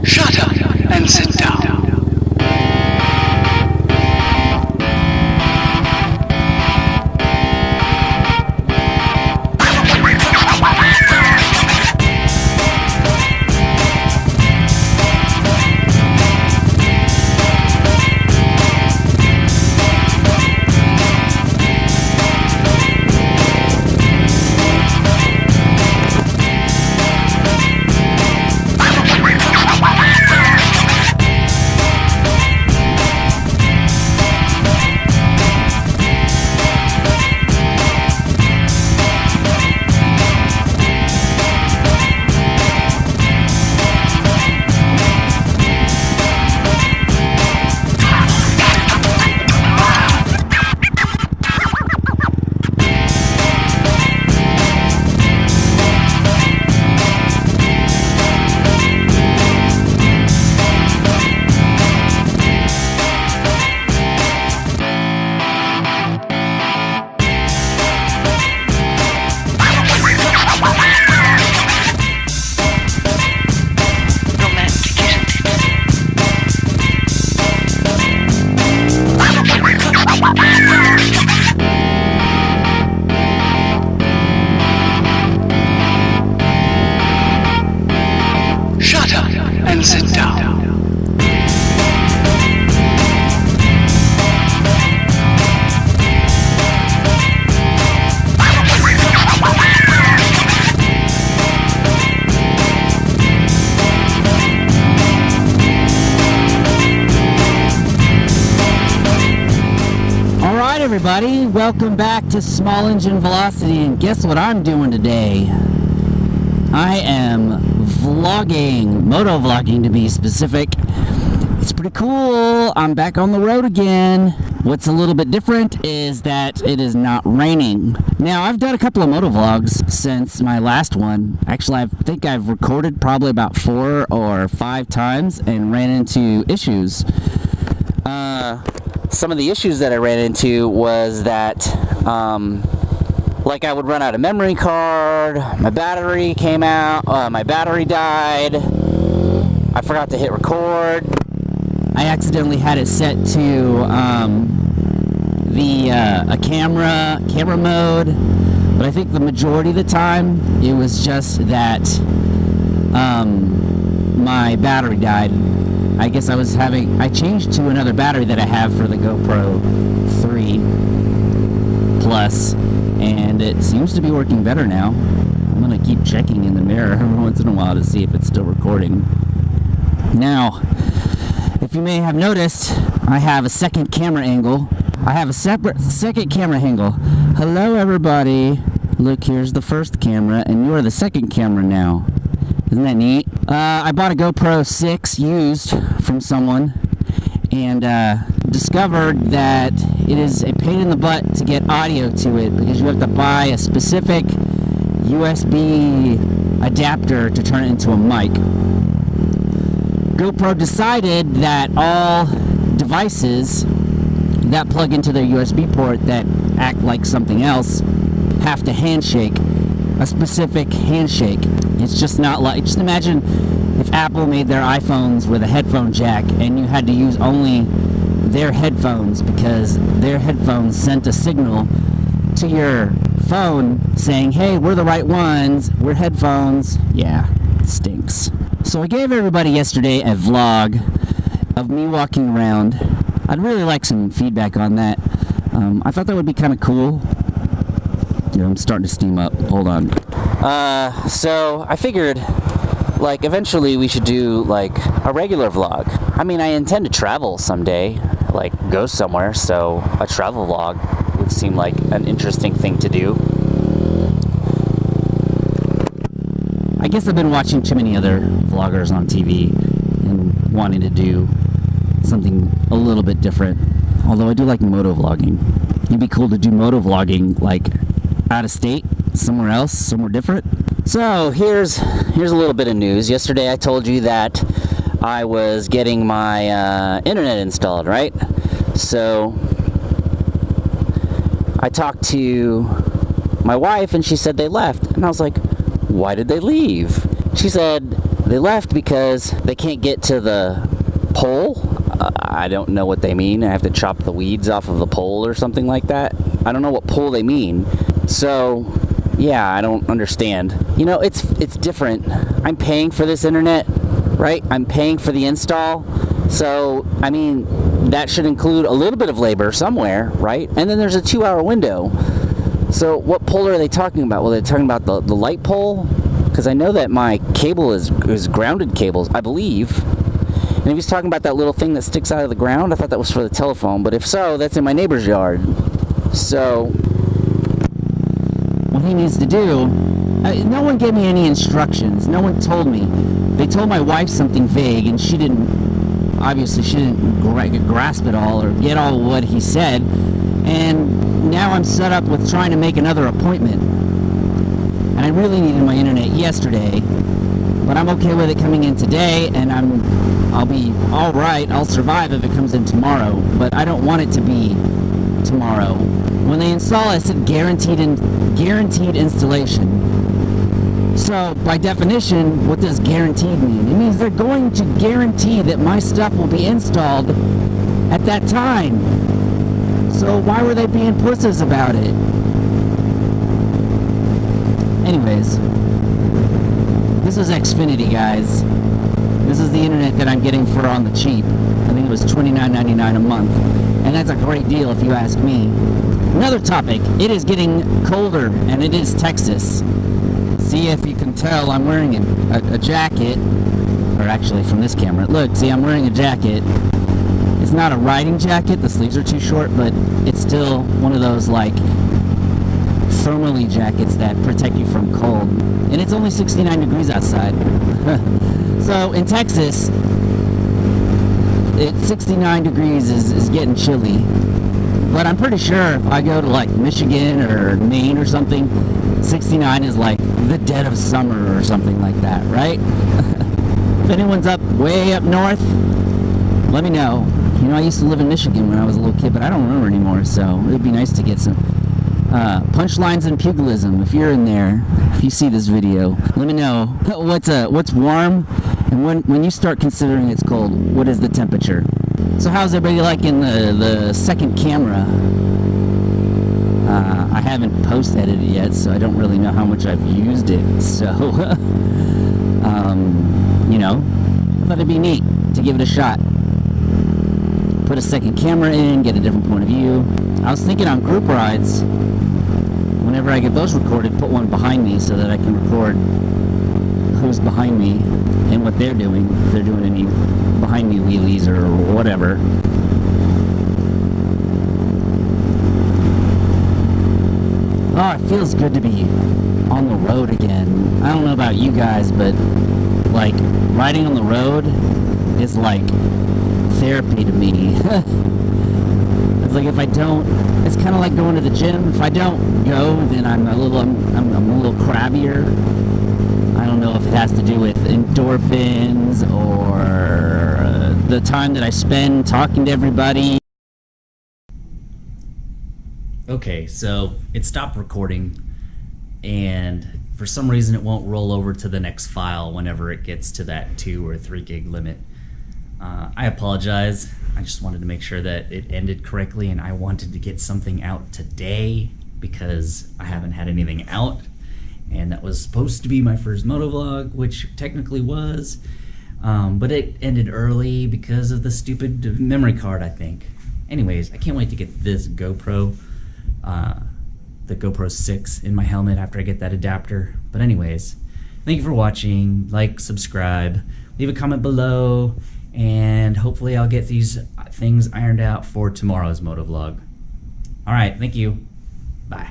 Shut up and sit down. Shut up and sit down. Alright everybody, welcome back to Small Engine Velocity, and guess what I'm doing today? I am vlogging, motovlogging to be specific. It's pretty cool. I'm back on the road again. What's a little bit different is that it is not raining. Now, I've done a couple of motovlogs since my last one. Actually, I think I've recorded probably about 4 or 5 times and ran into issues. Some of the issues that I ran into was that like I would run out of memory card, my battery came out, my battery died, I forgot to hit record, I accidentally had it set to a camera mode, but I think the majority of the time it was just that my battery died. I guess I changed to another battery that I have for the GoPro 3 Plus, and it seems to be working better now. I'm gonna keep checking in the mirror every once in a while to see if it's still recording. Now, if you may have noticed, I have a second camera angle. I have a second camera angle. Hello everybody. Look, here's the first camera, and you're the second camera now. Isn't that neat? I bought a GoPro 6 used from someone, and discovered that it is a pain in the butt to get audio to it because you have to buy a specific USB adapter to turn it into a mic. GoPro decided that all devices that plug into their USB port that act like something else have to handshake, a specific handshake. It's just not like, just imagine if Apple made their iPhones with a headphone jack and you had to use only their headphones because their headphones sent a signal to your phone saying, hey, we're the right ones, we're headphones. Yeah, it stinks. So I gave everybody yesterday a vlog of me walking around. I'd really like some feedback on that. I thought that would be kind of cool. Yeah, I'm starting to steam up. Hold on. So I figured, like, eventually we should do, like, a regular vlog. I mean, I intend to travel someday, like, go somewhere, so a travel vlog would seem like an interesting thing to do. I guess I've been watching too many other vloggers on TV and wanting to do something a little bit different. Although I do like motovlogging. It'd be cool to do motovlogging, like, out of state, somewhere else, somewhere different. So here's a little bit of news. Yesterday I told you that I was getting my internet installed, right? So I talked to my wife and she said they left, and I was like, why did they leave? She said They left because they can't get to the pole. I don't know what they mean. I have to chop the weeds off of the pole or something like that. I don't know what pole they mean. So, yeah, I don't understand. You know, it's different. I'm paying for this internet, right? I'm paying for the install. So, I mean, that should include a little bit of labor somewhere, right? And then there's a 2-hour window. So, what pole are they talking about? Well, they're talking about the light pole? Because I know that my cable is grounded cables, I believe. And if he's talking about that little thing that sticks out of the ground, I thought that was for the telephone. But if so, that's in my neighbor's yard. So, what he needs to do, no one gave me any instructions. No one told me. They told my wife something vague, and she didn't grasp it all or get all what he said. And now I'm set up with trying to make another appointment. And I really needed my internet yesterday. But I'm okay with it coming in today, and I'll be all right. I'll survive if it comes in tomorrow, but I don't want it to be tomorrow. When they install, I said guaranteed installation. So by definition, what does guaranteed mean? It means they're going to guarantee that my stuff will be installed at that time. So why were they being pussies about it? Anyways. This is Xfinity, guys. This is the internet that I'm getting for on the cheap. I think it was $29.99 a month. And that's a great deal if you ask me. Another topic. It is getting colder, and it is Texas. See if you can tell I'm wearing a jacket. Or actually from this camera. Look, see, I'm wearing a jacket. It's not a riding jacket. The sleeves are too short, but it's still one of those, like, thermally jackets that protect you from cold. And it's only 69 degrees outside. So in Texas, 69 degrees is getting chilly. But I'm pretty sure if I go to like Michigan or Maine or something, 69 is like the dead of summer or something like that, right? If anyone's way up north, let me know. You know, I used to live in Michigan when I was a little kid, but I don't remember anymore, so it'd be nice to get some punchlines and pugilism. If you're in there, if you see this video, let me know what's warm, and when you start considering it's cold, what is the temperature? So how's everybody liking the second camera? I haven't post-edited yet, so I don't really know how much I've used it. So, you know, I thought it'd be neat to give it a shot. Put a second camera in, get a different point of view. I was thinking on group rides, whenever I get those recorded, put one behind me so that I can record who's behind me and what they're doing, if they're doing any behind me wheelies or whatever. Oh, it feels good to be on the road again. I don't know about you guys, but like riding on the road is like therapy to me. It's like if I don't, it's kind of like going to the gym. If I don't go, then I'm a little crabbier. I don't know if it has to do with endorphins or the time that I spend talking to everybody. Okay, so it stopped recording, and for some reason it won't roll over to the next file whenever it gets to that 2 or 3 gig limit. I apologize. I just wanted to make sure that it ended correctly, and I wanted to get something out today because I haven't had anything out, and that was supposed to be my first MotoVlog, which technically was, but it ended early because of the stupid memory card, I think. Anyways, I can't wait to get this GoPro, the GoPro 6 in my helmet after I get that adapter. But anyways, thank you for watching. Like, subscribe, leave a comment below, and hopefully I'll get these things ironed out for tomorrow's MotoVlog. Alright, thank you. Bye.